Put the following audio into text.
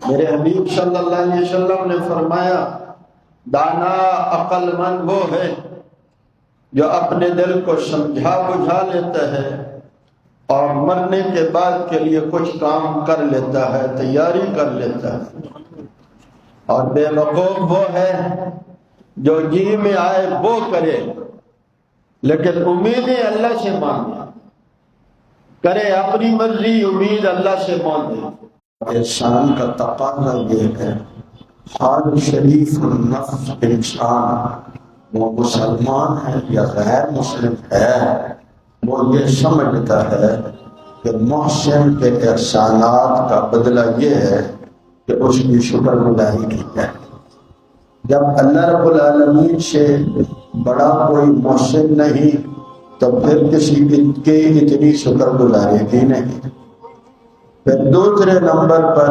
میرے حبیب صلی اللہ علیہ وسلم نے فرمایا دانا عقل مند وہ ہے جو اپنے دل کو سمجھا بجھا لیتا ہے اور مرنے کے بعد کے لیے کچھ کام کر لیتا ہے، تیاری کر لیتا ہے، اور بے وقوف وہ ہے جو جی میں آئے وہ کرے لیکن امیدیں اللہ سے مانگے، کرے اپنی مرضی، امید اللہ سے مانگے۔ انسان کا تقاضا یہ ہے، حال شریف النفس انسان وہ مسلمان ہے یا غیر مسلم ہے، وہ یہ سمجھتا ہے کہ محسن کے احسانات کا بدلہ یہ ہے کہ اس کی شکر گزاری کی جائے۔ جب اللہ رب العالمین سے بڑا کوئی محسن نہیں تو پھر کسی کی اتنی شکر گزاری بھی نہیں۔ پھر دوسرے نمبر پر